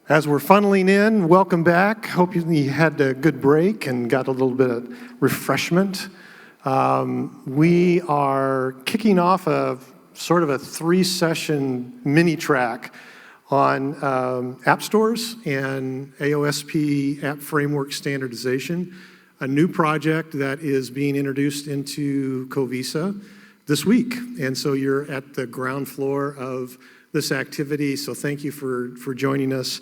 As we're funneling in, welcome back. Hope you had a good break and got a little bit of refreshment. We are kicking off a sort of a 3-session mini track on app stores and AOSP app framework standardization, a new project that is being introduced into COVESA this week. And so you're at the ground floor of this activity, so thank you for joining us.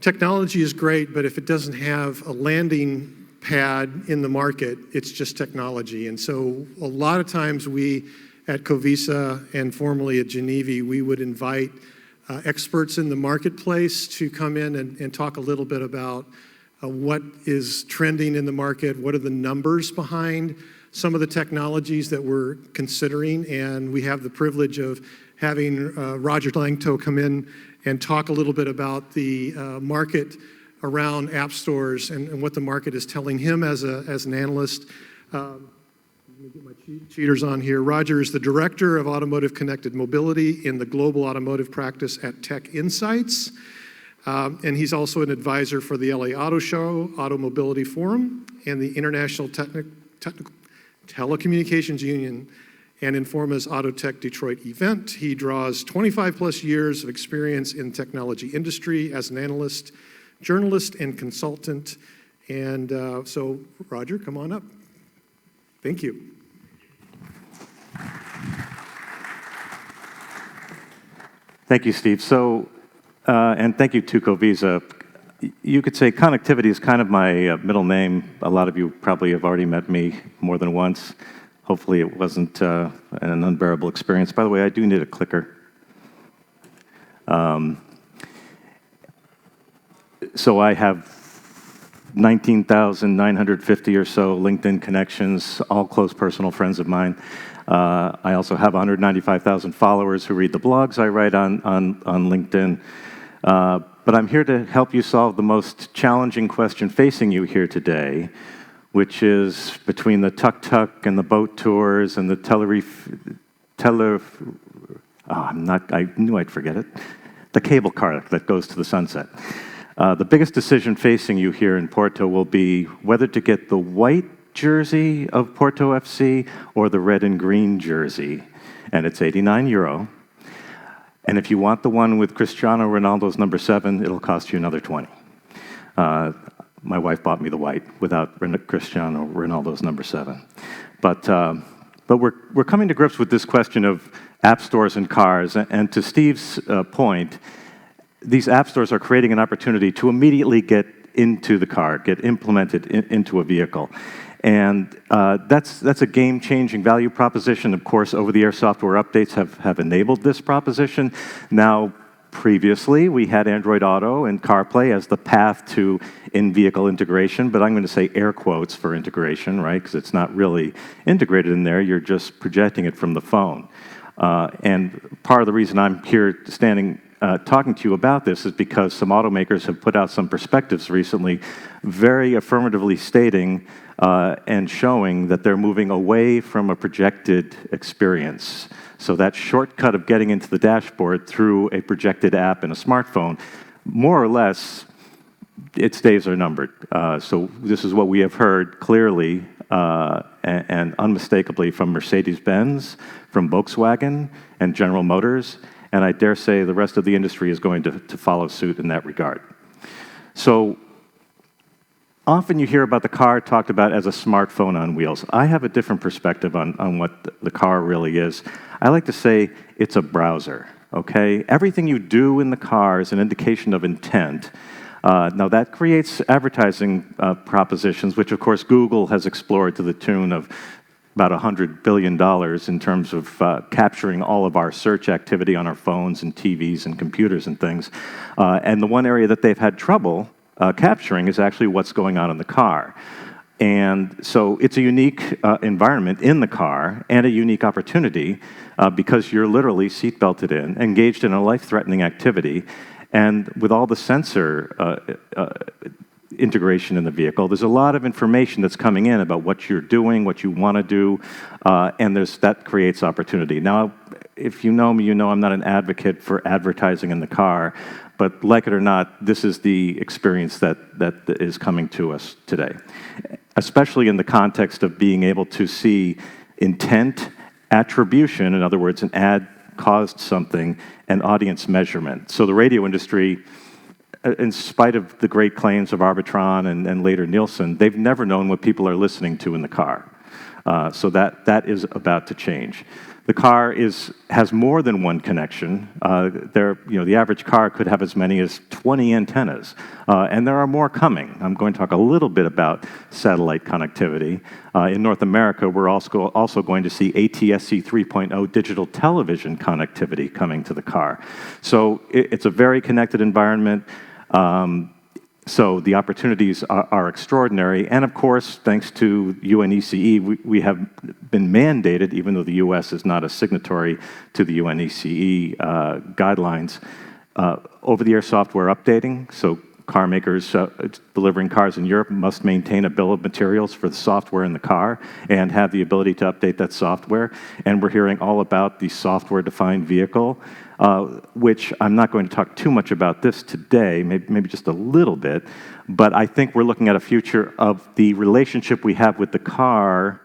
Technology is great, but if it doesn't have a landing pad in the market, it's just technology. And so a lot of times we at COVESA and formerly at Geneva, we would invite experts in the marketplace to come in and talk a little bit about what is trending in the market, what are the numbers behind some of the technologies that we're considering. And we have the privilege of having Roger Lanctot come in and talk a little bit about the market around app stores and what the market is telling him as an analyst. Let me get my cheaters on here. Roger is the Director of Automotive Connected Mobility in the Global Automotive Practice at TechInsights. And he's also an advisor for the LA Auto Show, Auto Mobility Forum, and the International Telecommunications Union, and Informa's AutoTech Detroit event. He draws 25 plus years of experience in the technology industry as an analyst, journalist, and consultant. And so, Roger, come on up. Thank you. Thank you, Steve. So, and thank you to COVESA. You could say connectivity is kind of my middle name. A lot of you probably have already met me more than once. Hopefully it wasn't an unbearable experience. By the way, I do need a clicker. So I have 19,950 or so LinkedIn connections, all close personal friends of mine. I also have 195,000 followers who read the blogs I write on LinkedIn. But I'm here to help you solve the most challenging question facing you here today, which is between the tuk-tuk and the boat tours and the I knew I'd forget it, the cable car that goes to the sunset. The biggest decision facing you here in Porto will be whether to get the white jersey of Porto FC or the red and green jersey, and it's €89. And if you want the one with Cristiano Ronaldo's number 7, it'll cost you another 20. My wife bought me the white without Cristiano Ronaldo's number 7. But we're coming to grips with this question of app stores and cars. And to Steve's point, these app stores are creating an opportunity to immediately get into the car, get implemented into a vehicle. And that's a game-changing value proposition. Of course, over-the-air software updates have enabled this proposition. Now, previously, we had Android Auto and CarPlay as the path to in-vehicle integration, but I'm going to say air quotes for integration, right? Because it's not really integrated in there. You're just projecting it from the phone. And part of the reason I'm here standing talking to you about this is because some automakers have put out some perspectives recently, very affirmatively stating and showing that they're moving away from a projected experience. So that shortcut of getting into the dashboard through a projected app in a smartphone, more or less, its days are numbered. So this is what we have heard clearly and unmistakably from Mercedes-Benz, from Volkswagen, and General Motors, and I dare say the rest of the industry is going to follow suit in that regard. So often you hear about the car talked about as a smartphone on wheels. I have a different perspective on what the car really is. I like to say it's a browser, okay? Everything you do in the car is an indication of intent. Now that creates advertising propositions, which of course Google has explored to the tune of about $100 billion in terms of capturing all of our search activity on our phones and TVs and computers and things. And the one area that they've had trouble capturing is actually what's going on in the car. And so it's a unique environment in the car and a unique opportunity because you're literally seatbelted in, engaged in a life-threatening activity, and with all the sensor integration in the vehicle. There's a lot of information that's coming in about what you're doing, what you want to do, and that creates opportunity. Now, if you know me, you know I'm not an advocate for advertising in the car, but like it or not, this is the experience that is coming to us today, especially in the context of being able to see intent, attribution, in other words, an ad caused something, and audience measurement. So the radio industry, in spite of the great claims of Arbitron and later Nielsen, they've never known what people are listening to in the car. So that is about to change. The car has more than one connection. The average car could have as many as 20 antennas, and there are more coming. I'm going to talk a little bit about satellite connectivity. In North America, we're also going to see ATSC 3.0 digital television connectivity coming to the car. So it's a very connected environment. So the opportunities are extraordinary, and of course, thanks to UNECE, we have been mandated, even though the U.S. is not a signatory to the UNECE guidelines, over-the-air software updating. So car makers delivering cars in Europe must maintain a bill of materials for the software in the car and have the ability to update that software. And we're hearing all about the software-defined vehicle, which I'm not going to talk too much about this today, maybe just a little bit, but I think we're looking at a future of the relationship we have with the car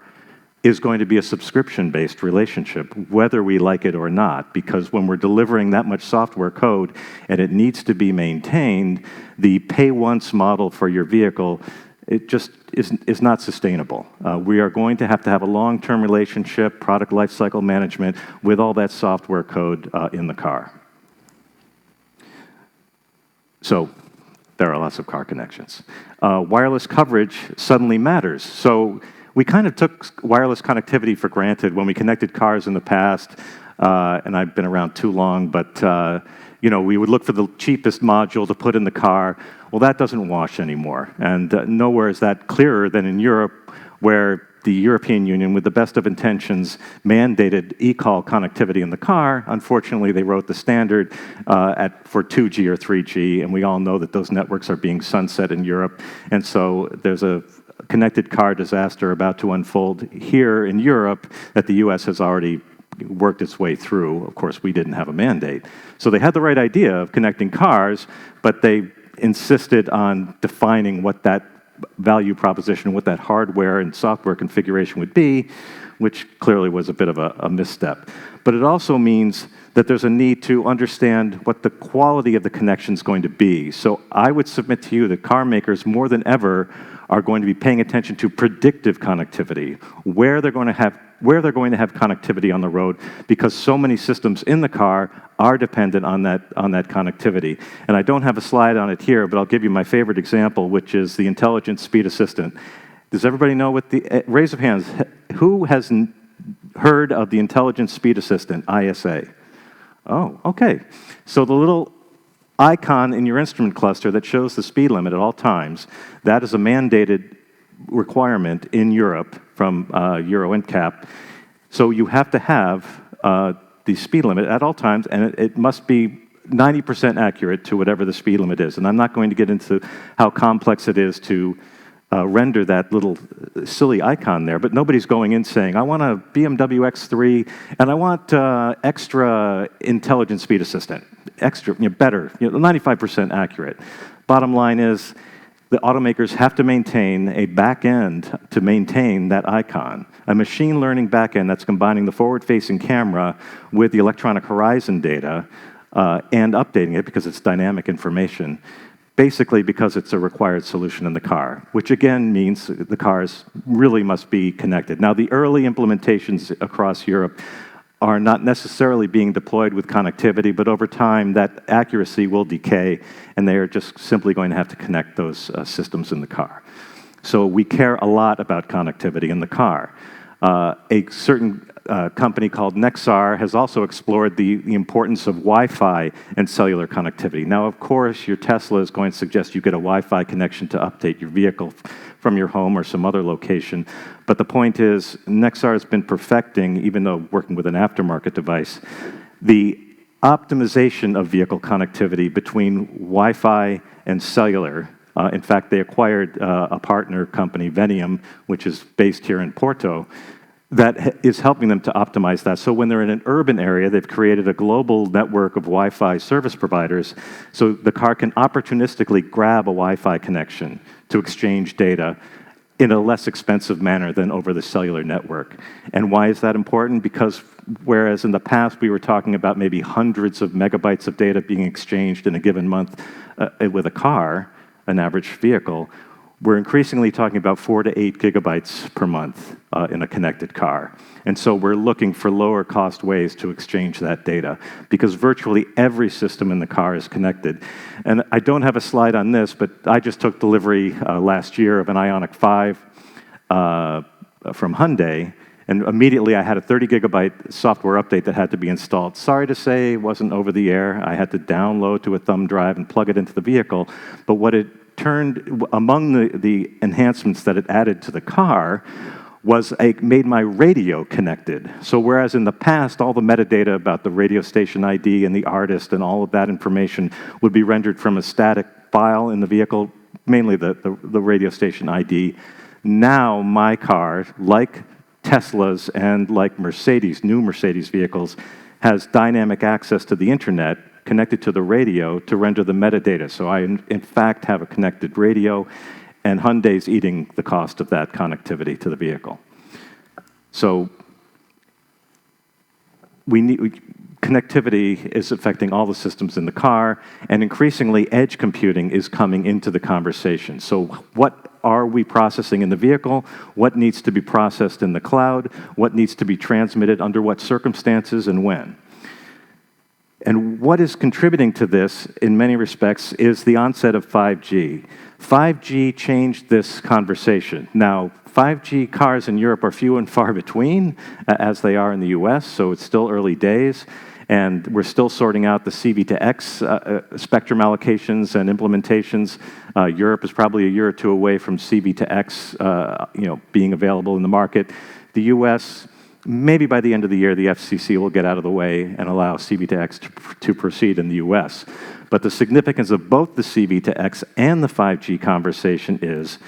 is going to be a subscription-based relationship, whether we like it or not, because when we're delivering that much software code and it needs to be maintained, the pay-once model for your vehicle, it just is not sustainable. We are going to have a long-term relationship, product lifecycle management, with all that software code in the car. So there are lots of car connections. Wireless coverage suddenly matters. So we kind of took wireless connectivity for granted when we connected cars in the past, and I've been around too long, but we would look for the cheapest module to put in the car. Well, that doesn't wash anymore, and nowhere is that clearer than in Europe, where the European Union, with the best of intentions, mandated e-call connectivity in the car. Unfortunately, they wrote the standard for 2G or 3G, and we all know that those networks are being sunset in Europe, and so there's a connected car disaster about to unfold here in Europe that the U.S. has already worked its way through. Of course, we didn't have a mandate. So they had the right idea of connecting cars, but they insisted on defining what that value proposition, what that hardware and software configuration would be, which clearly was a bit of a misstep. But it also means that there's a need to understand what the quality of the connection is going to be. So I would submit to you that car makers, more than ever, are going to be paying attention to predictive connectivity, where they're going to have connectivity on the road, because so many systems in the car are dependent on that connectivity. And I don't have a slide on it here, but I'll give you my favorite example, which is the intelligent speed assistant. Does everybody know what raise of hands, who has heard of the intelligent speed assistant, ISA? Oh, okay. So the little icon in your instrument cluster that shows the speed limit at all times, that is a mandated requirement in Europe from Euro NCAP. So you have to have the speed limit at all times, and it must be 90% accurate to whatever the speed limit is. And I'm not going to get into how complex it is to render that little silly icon there, but nobody's going in saying, I want a BMW X3, and I want extra intelligent speed assistant, extra, better, 95% accurate. Bottom line is, the automakers have to maintain a back end to maintain that icon, a machine learning back end that's combining the forward-facing camera with the electronic horizon data and updating it because it's dynamic information, basically because it's a required solution in the car, which again means the cars really must be connected. Now, the early implementations across Europe are not necessarily being deployed with connectivity, but over time that accuracy will decay, and they are just simply going to have to connect those systems in the car. So we care a lot about connectivity in the car. A certain company called Nexar has also explored the importance of Wi-Fi and cellular connectivity. Now, of course, your Tesla is going to suggest you get a Wi-Fi connection to update your vehicle from your home or some other location. But the point is, Nexar has been perfecting, even though working with an aftermarket device, the optimization of vehicle connectivity between Wi-Fi and cellular In fact, they acquired a partner company, Venium, which is based here in Porto, that is helping them to optimize that. So when they're in an urban area, they've created a global network of Wi-Fi service providers, so the car can opportunistically grab a Wi-Fi connection to exchange data in a less expensive manner than over the cellular network. And why is that important? Because whereas in the past we were talking about maybe hundreds of megabytes of data being exchanged in a given month with a car, an average vehicle, we're increasingly talking about 4 to 8 gigabytes per month in a connected car. And so we're looking for lower cost ways to exchange that data, because virtually every system in the car is connected. And I don't have a slide on this, but I just took delivery last year of an Ioniq 5 from Hyundai, and immediately I had a 30 gigabyte software update that had to be installed. Sorry to say, it wasn't over the air. I had to download to a thumb drive and plug it into the vehicle. But what it turned, among the enhancements that it added to the car, was made my radio connected. So whereas in the past, all the metadata about the radio station ID and the artist and all of that information would be rendered from a static file in the vehicle, mainly the radio station ID, now my car, like Teslas and like Mercedes, new Mercedes vehicles, has dynamic access to the internet connected to the radio to render the metadata. So I, in fact, have a connected radio, and Hyundai's eating the cost of that connectivity to the vehicle. So connectivity is affecting all the systems in the car, and increasingly edge computing is coming into the conversation. So what are we processing in the vehicle? What needs to be processed in the cloud? What needs to be transmitted under what circumstances and when? And what is contributing to this, in many respects, is the onset of 5G. 5G changed this conversation. Now, 5G cars in Europe are few and far between, as they are in the US, so it's still early days, and we're still sorting out the CV to X spectrum allocations and implementations. Europe is probably a year or two away from CV to X being available in the market. The US, maybe by the end of the year, the FCC will get out of the way and allow CV to X to proceed in the US. But the significance of both the CV to X and the 5G conversation is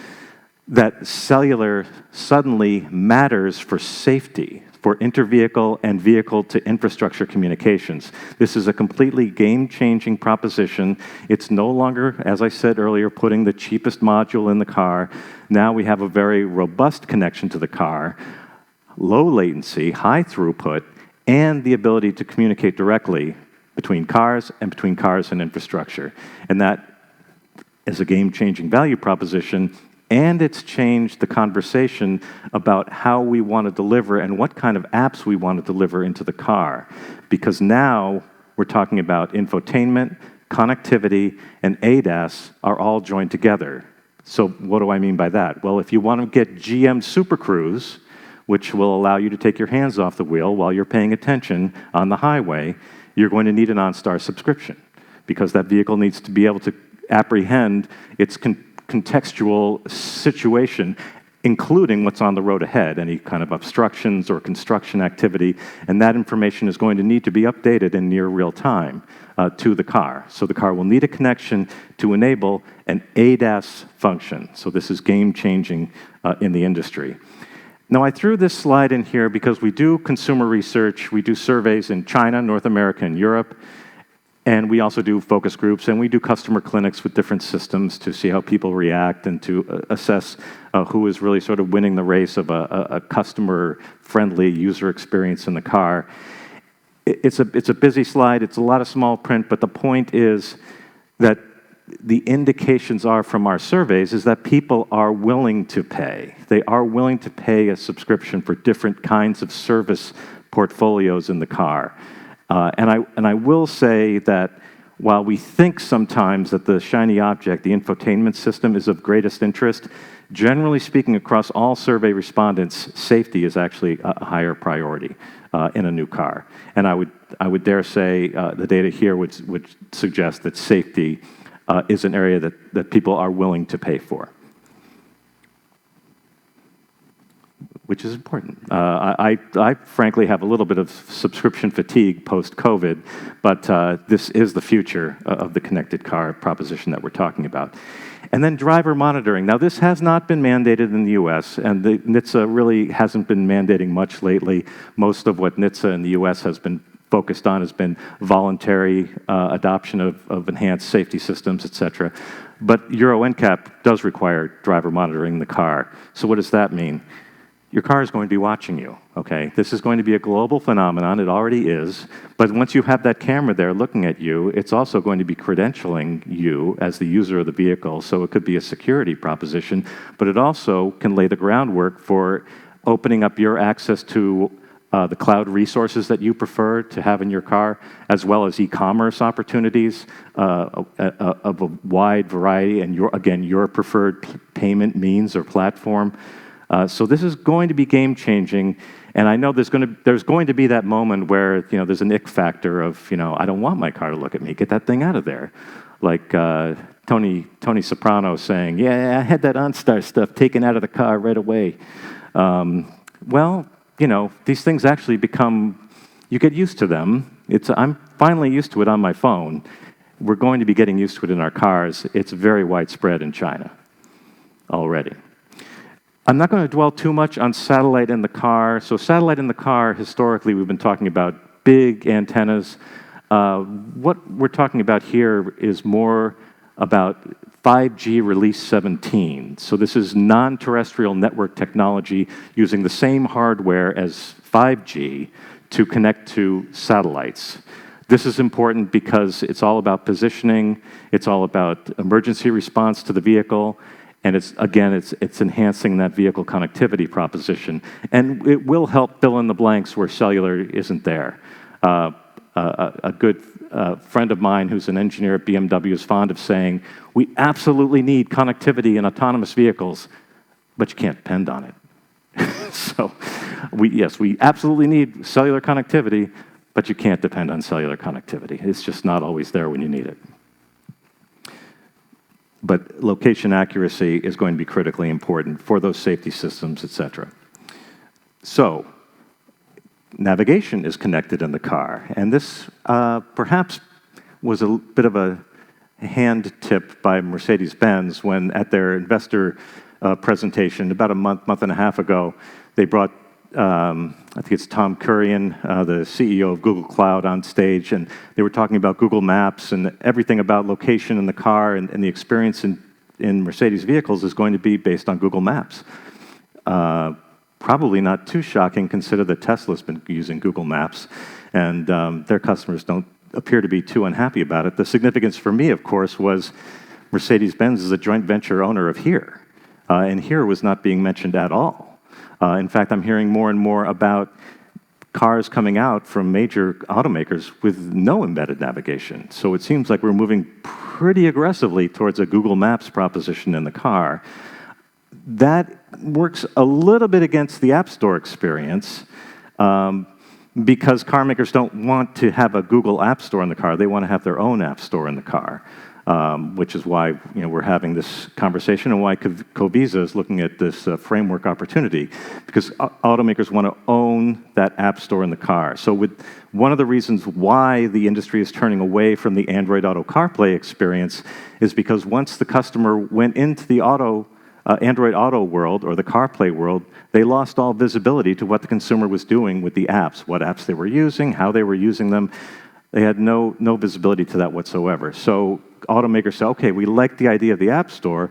that cellular suddenly matters for safety, for inter-vehicle and vehicle-to-infrastructure communications. This is a completely game-changing proposition. It's no longer, as I said earlier, putting the cheapest module in the car. Now we have a very robust connection to the car, low latency, high throughput, and the ability to communicate directly between cars and infrastructure. And that is a game-changing value proposition, and it's changed the conversation about how we want to deliver and what kind of apps we want to deliver into the car. Because now we're talking about infotainment, connectivity, and ADAS are all joined together. So what do I mean by that? Well, if you want to get GM Super Cruise, which will allow you to take your hands off the wheel while you're paying attention on the highway, you're going to need an OnStar subscription, because that vehicle needs to be able to apprehend its contextual situation, including what's on the road ahead, any kind of obstructions or construction activity, and that information is going to need to be updated in near real time to the car. So the car will need a connection to enable an ADAS function. So this is game-changing in the industry. Now, I threw this slide in here because we do consumer research, we do surveys in China, North America, and Europe, and we also do focus groups, and we do customer clinics with different systems to see how people react and to assess who is really sort of winning the race of a customer-friendly user experience in the car. It's a busy slide, it's a lot of small print, but the point is that the indications are from our surveys is that people are willing to pay. They are willing to pay a subscription for different kinds of service portfolios in the car. And I will say that while we think sometimes that the shiny object, the infotainment system, is of greatest interest, generally speaking, across all survey respondents, safety is actually a higher priority in a new car. And I would dare say the data here would suggest that safety is an area that people are willing to pay for, which is important. I frankly have a little bit of subscription fatigue post-COVID, but this is the future of the connected car proposition that we're talking about. And then driver monitoring. Now, this has not been mandated in the US, and the NHTSA really hasn't been mandating much lately. Most of what NHTSA in the US has been focused on has been voluntary adoption of enhanced safety systems, et cetera. But Euro NCAP does require driver monitoring in the car. So what does that mean? Your car is going to be watching you, okay? This is going to be a global phenomenon. It already is. But once you have that camera there looking at you, it's also going to be credentialing you as the user of the vehicle. So it could be a security proposition, but it also can lay the groundwork for opening up your access to the cloud resources that you prefer to have in your car, as well as e-commerce opportunities of a wide variety, and your preferred payment means or platform. So this is going to be game-changing, and I know there's going to be that moment where there's an ick factor of I don't want my car to look at me. Get that thing out of there, like Tony Soprano saying, "Yeah, I had that OnStar stuff taken out of the car right away." Well, these things actually you get used to them. I'm finally used to it on my phone. We're going to be getting used to it in our cars. It's very widespread in China already. I'm not going to dwell too much on satellite in the car. So satellite in the car, historically, we've been talking about big antennas. What we're talking about here is more about 5G Release 17. So this is non-terrestrial network technology using the same hardware as 5G to connect to satellites. This is important because it's all about positioning, it's all about emergency response to the vehicle, and it's enhancing that vehicle connectivity proposition. And it will help fill in the blanks where cellular isn't there. A good friend of mine who's an engineer at BMW is fond of saying, we absolutely need connectivity in autonomous vehicles, but you can't depend on it. So, we absolutely need cellular connectivity, but you can't depend on cellular connectivity. It's just not always there when you need it. But location accuracy is going to be critically important for those safety systems, et cetera. So, navigation is connected in the car, and this perhaps was a bit of a hand tip by Mercedes-Benz when at their investor presentation about a month and a half ago, they brought, I think it's Tom Kurian, the CEO of Google Cloud, on stage, and they were talking about Google Maps and everything about location in the car, and the experience in Mercedes vehicles is going to be based on Google Maps. Probably not too shocking, consider that Tesla's been using Google Maps, and their customers don't appear to be too unhappy about it. The significance for me, of course, was Mercedes-Benz is a joint venture owner of HERE, and HERE was not being mentioned at all. In fact, I'm hearing more and more about cars coming out from major automakers with no embedded navigation. So it seems like we're moving pretty aggressively towards a Google Maps proposition in the car. That works a little bit against the App Store experience because car makers don't want to have a Google App Store in the car. They want to have their own App Store in the car, which is why we're having this conversation and why COVESA is looking at this framework opportunity, because automakers want to own that App Store in the car. So one of the reasons why the industry is turning away from the Android Auto CarPlay experience is because once the customer went into the Android Auto world or the CarPlay world, they lost all visibility to what the consumer was doing with the apps, what apps they were using, how they were using them. They had no visibility to that whatsoever. So automakers say, okay, we like the idea of the App Store,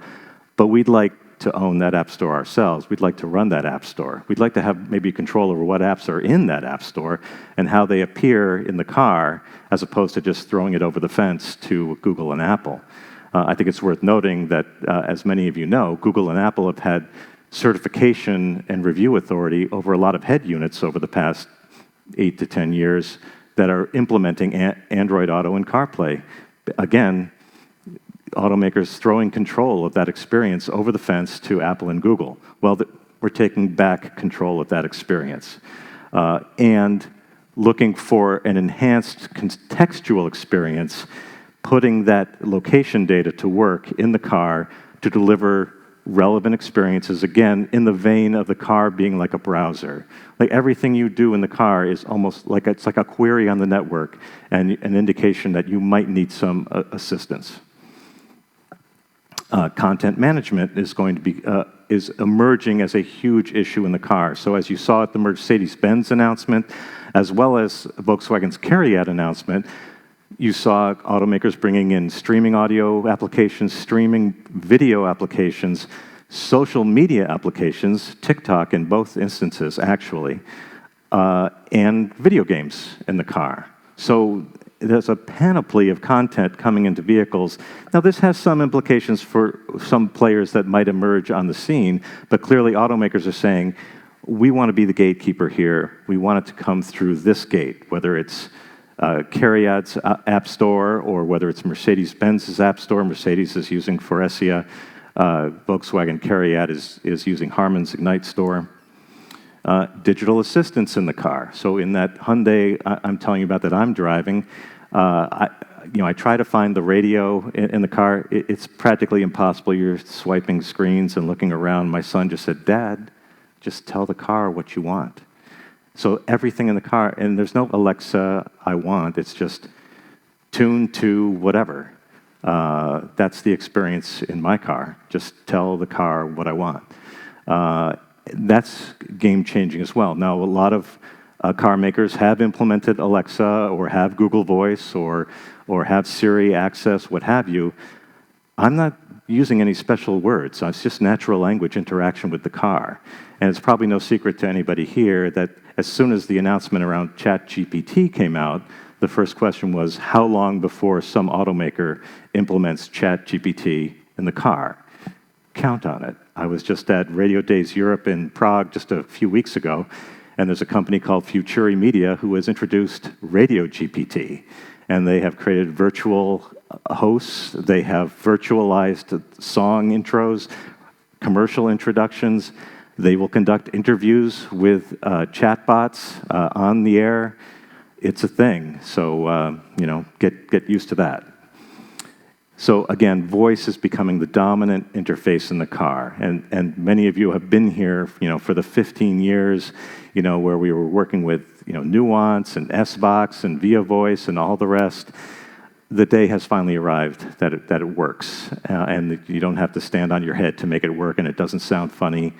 but we'd like to own that App Store ourselves. We'd like to run that App Store. We'd like to have maybe control over what apps are in that App Store and how they appear in the car, as opposed to just throwing it over the fence to Google and Apple. I think it's worth noting that, as many of you know, Google and Apple have had certification and review authority over a lot of head units over the past 8 to 10 years that are implementing Android Auto and CarPlay. Again, automakers throwing control of that experience over the fence to Apple and Google. Well, we're taking back control of that experience and looking for an enhanced contextual experience, putting that location data to work in the car to deliver relevant experiences, again, in the vein of the car being like a browser. Like everything you do in the car is almost like it's like a query on the network and an indication that you might need some assistance. Content management is going to be is emerging as a huge issue in the car. So as you saw at the Mercedes-Benz announcement, as well as Volkswagen's CARIAD announcement, you saw automakers bringing in streaming audio applications, streaming video applications, social media applications, TikTok in both instances, actually, and video games in the car. So there's a panoply of content coming into vehicles. Now, this has some implications for some players that might emerge on the scene, but clearly automakers are saying, we want to be the gatekeeper here. We want it to come through this gate, whether it's CARIAD's App Store or whether it's Mercedes-Benz's App Store. Mercedes is using Faurecia. Volkswagen CARIAD is using Harman's Ignite Store. Digital assistants in the car. So in that Hyundai I'm telling you about that I'm driving, I try to find the radio in the car. It's practically impossible. You're swiping screens and looking around. My son just said, "Dad, just tell the car what you want." So everything in the car, and there's no Alexa I want. It's just tune to whatever. That's the experience in my car. Just tell the car what I want. That's game-changing as well. Now, a lot of car makers have implemented Alexa or have Google Voice or have Siri access, what have you. I'm not using any special words. It's just natural language interaction with the car. And it's probably no secret to anybody here that as soon as the announcement around ChatGPT came out, the first question was, how long before some automaker implements ChatGPT in the car? Count on it. I was just at Radio Days Europe in Prague just a few weeks ago, and there's a company called Futuri Media who has introduced Radio GPT, and they have created virtual hosts, they have virtualized song intros, commercial introductions, they will conduct interviews with chatbots on the air. It's a thing, so get used to that. So again, voice is becoming the dominant interface in the car, and many of you have been here, for the 15 years, where we were working with, Nuance and SVox and Via Voice and all the rest. The day has finally arrived that it works, and that you don't have to stand on your head to make it work, and it doesn't sound funny.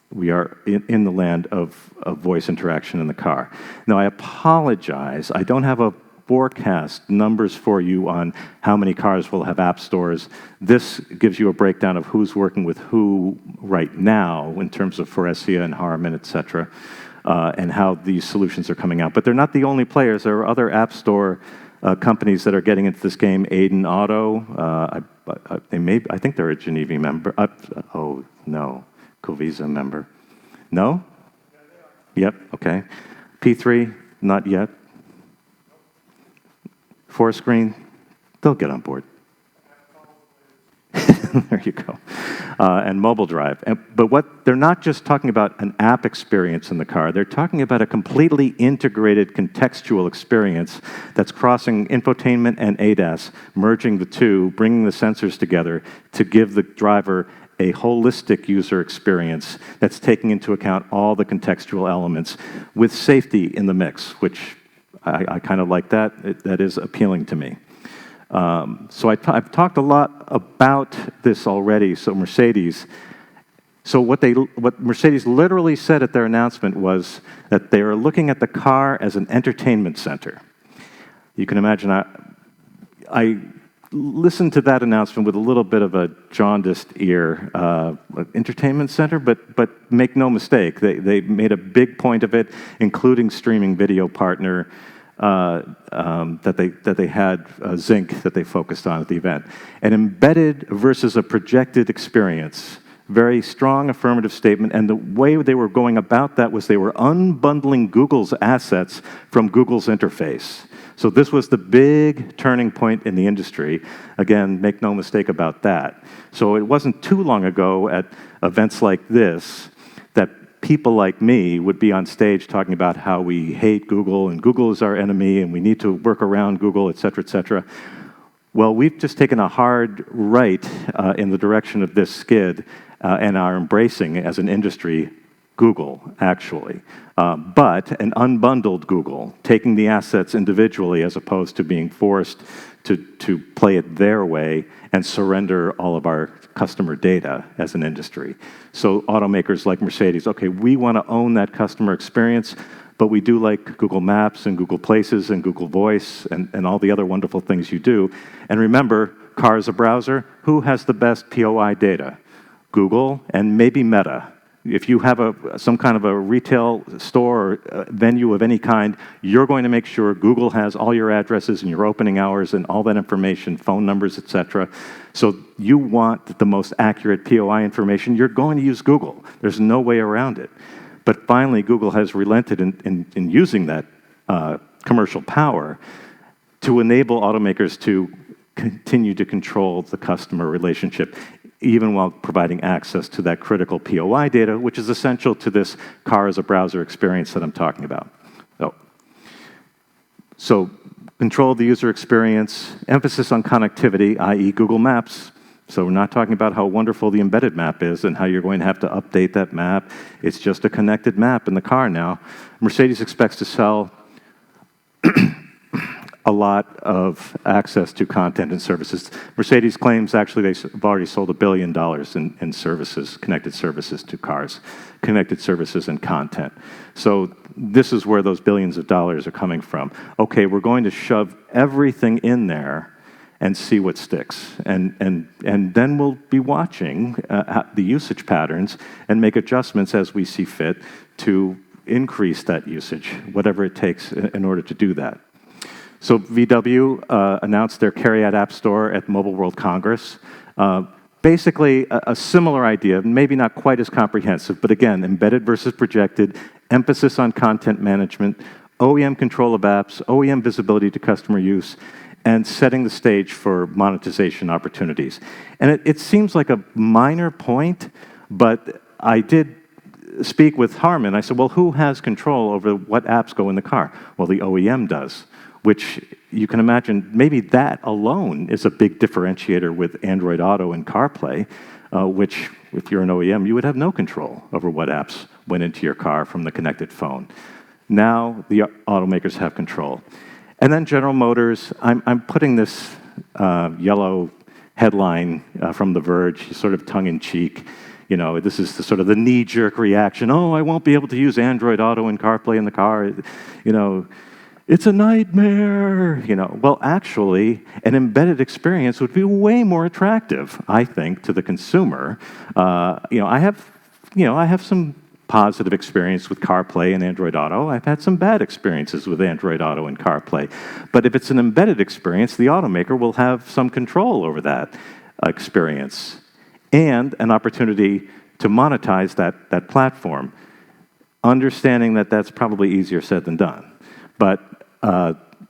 We are in the land of voice interaction in the car. Now, I apologize. I don't have a forecast numbers for you on how many cars will have app stores. This gives you a breakdown of who's working with who right now in terms of Faurecia and Harman, et cetera, and how these solutions are coming out. But they're not the only players. There are other app store companies that are getting into this game. Aiden Auto, I think they're a Geneva member. Oh, no. COVESA member. No? Yep, okay. P3, not yet. Fourscreen, they'll get on board. There you go. And mobile drive. But what they're not just talking about an app experience in the car, they're talking about a completely integrated contextual experience that's crossing infotainment and ADAS, merging the two, bringing the sensors together to give the driver a holistic user experience that's taking into account all the contextual elements with safety in the mix, which I kind of like that. That is appealing to me. So I've talked a lot about this already. So Mercedes. So what Mercedes literally said at their announcement was that they are looking at the car as an entertainment center. You can imagine I listened to that announcement with a little bit of a jaundiced ear. Entertainment center, but make no mistake, they made a big point of it, including streaming video partner that they had, Zinc, that they focused on at the event. An embedded versus a projected experience. Very strong affirmative statement, and the way they were going about that was they were unbundling Google's assets from Google's interface. So this was the big turning point in the industry. Again, make no mistake about that. So it wasn't too long ago at events like this that people like me would be on stage talking about how we hate Google and Google is our enemy and we need to work around Google, et cetera, et cetera. Well, we've just taken a hard right in the direction of this skid and are embracing as an industry Google, actually, but an unbundled Google, taking the assets individually as opposed to being forced to play it their way and surrender all of our customer data as an industry. So automakers like Mercedes, okay, we want to own that customer experience, but we do like Google Maps and Google Places and Google Voice and all the other wonderful things you do. And remember, car is a browser. Who has the best POI data? Google and maybe Meta. If you have some kind of a retail store or venue of any kind, you're going to make sure Google has all your addresses and your opening hours and all that information, phone numbers, etc. So you want the most accurate POI information, you're going to use Google. There's no way around it. But finally, Google has relented in using that commercial power to enable automakers to continue to control the customer relationship, even while providing access to that critical POI data, which is essential to this car as a browser experience that I'm talking about. So control of the user experience, emphasis on connectivity, i.e. Google Maps. So we're not talking about how wonderful the embedded map is and how you're going to have to update that map. It's just a connected map in the car now. Mercedes expects to sell a lot of access to content and services. Mercedes claims actually they've already sold $1 billion in services, connected services to cars, connected services and content. So this is where those billions of dollars are coming from. Okay, we're going to shove everything in there and see what sticks. And then we'll be watching the usage patterns and make adjustments as we see fit to increase that usage, whatever it takes in order to do that. So VW announced their CARIAD App Store at Mobile World Congress. Basically, a similar idea, maybe not quite as comprehensive, but again, embedded versus projected, emphasis on content management, OEM control of apps, OEM visibility to customer use, and setting the stage for monetization opportunities. And it seems like a minor point, but I did speak with Harman. I said, well, who has control over what apps go in the car? Well, the OEM does, which you can imagine maybe that alone is a big differentiator with Android Auto and CarPlay, which, if you're an OEM, you would have no control over what apps went into your car from the connected phone. Now the automakers have control. And then General Motors, I'm putting this yellow headline from The Verge, sort of tongue-in-cheek. You know, this is sort of the knee-jerk reaction. Oh, I won't be able to use Android Auto and CarPlay in the car. You know, it's a nightmare. You know, well, actually, an embedded experience would be way more attractive, I think, to the consumer. You know, I have some positive experience with CarPlay and Android Auto. I've had some bad experiences with Android Auto and CarPlay. But if it's an embedded experience, the automaker will have some control over that experience and an opportunity to monetize that platform, understanding that that's probably easier said than done. But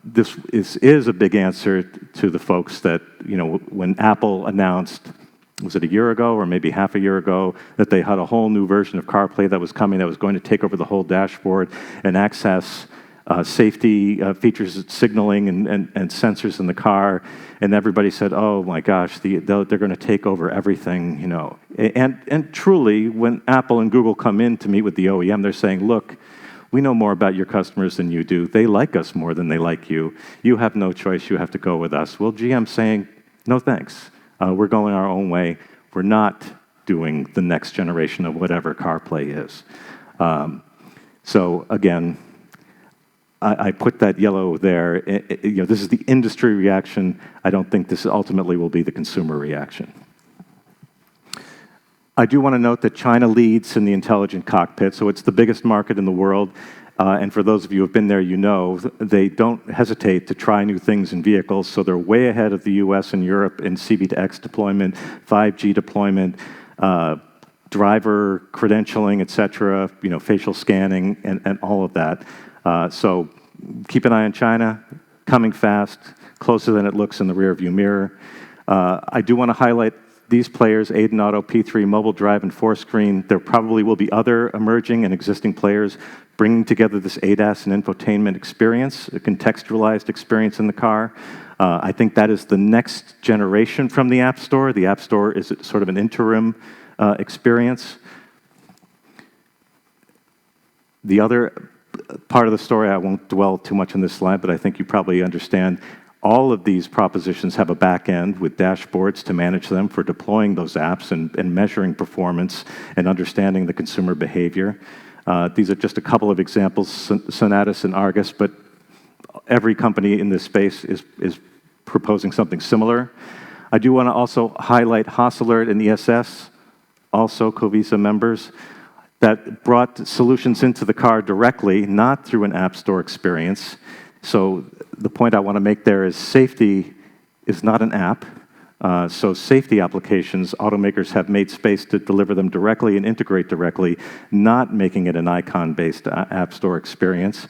this is a big answer to the folks that, you know, when Apple announced, was it a year ago or maybe half a year ago, that they had a whole new version of CarPlay that was coming that was going to take over the whole dashboard and access safety features, signaling and sensors in the car, and everybody said, "Oh my gosh, they're going to take over everything," you know. And truly, when Apple and Google come in to meet with the OEM, they're saying, "Look, we know more about your customers than you do. They like us more than they like you. You have no choice. You have to go with us." Well, GM's saying, "No thanks. We're going our own way. We're not doing the next generation of whatever CarPlay is." So again, I put that yellow there. You know, this is the industry reaction. I don't think this ultimately will be the consumer reaction. I do want to note that China leads in the intelligent cockpit, so it's the biggest market in the world. And for those of you who have been there, you know, they don't hesitate to try new things in vehicles, so they're way ahead of the US and Europe in C-V2X deployment, 5G deployment, driver credentialing, et cetera, you know, facial scanning, and all of that. So keep an eye on China, coming fast, closer than it looks in the rearview mirror. I do want to highlight these players, Aiden Auto, P3, Mobile Drive, and 4Screen. There probably will be other emerging and existing players bringing together this ADAS and infotainment experience, a contextualized experience in the car. I think that is the next generation from the App Store. The App Store is sort of an interim experience. The other part of the story, I won't dwell too much on this slide, but I think you probably understand all of these propositions have a back end with dashboards to manage them for deploying those apps and measuring performance and understanding the consumer behavior. These are just a couple of examples, Sonatus and Argus, but every company in this space is proposing something similar. I do want to also highlight HosAlert and ESS, also COVESA members, that brought solutions into the car directly, not through an app store experience. So the point I want to make there is safety is not an app. So safety applications, automakers have made space to deliver them directly and integrate directly, not making it an icon-based app store experience.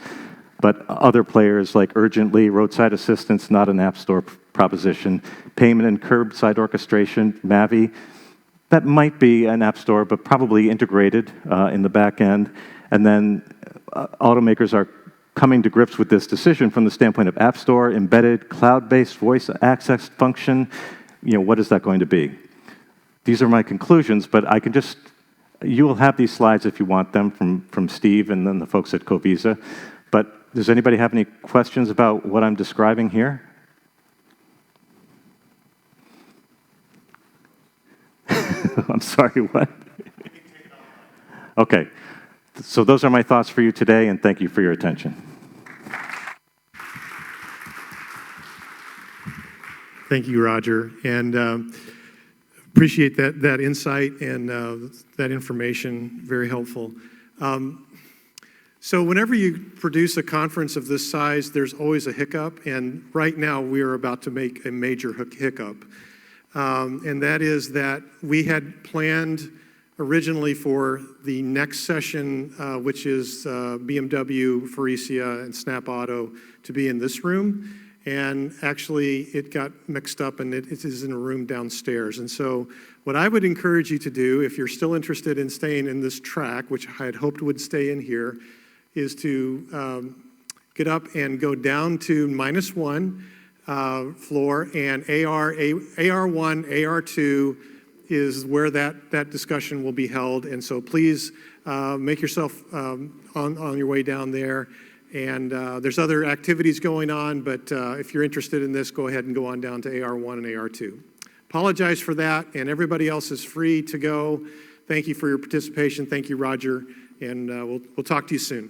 But other players like Urgently, roadside assistance, not an app store proposition, payment and curbside orchestration, Mavi, that might be an app store, but probably integrated in the back end. And then automakers are coming to grips with this decision from the standpoint of app store, embedded, cloud-based voice access function. What is that going to be? These are my conclusions, but I can just, you will have these slides if you want them from Steve and then the folks at COVESA. But does anybody have any questions about what I'm describing here? I'm sorry, what? Okay, so those are my thoughts for you today, and thank you for your attention. Thank you, Roger, and appreciate that insight and that information, very helpful. So whenever you produce a conference of this size, there's always a hiccup, and right now we are about to make a major hiccup. And that is that we had planned originally for the next session, which is BMW, Faurecia, and Snap Auto, to be in this room. And actually, it got mixed up, and it is in a room downstairs. And so what I would encourage you to do, if you're still interested in staying in this track, which I had hoped would stay in here, is to get up and go down to -1 floor, and AR1, AR2 is where that discussion will be held. And so please make yourself on your way down there. And there's other activities going on, but if you're interested in this, go ahead and go on down to AR1 and AR2. Apologize for that, and everybody else is free to go. Thank you for your participation. Thank you, Roger, and we'll talk to you soon.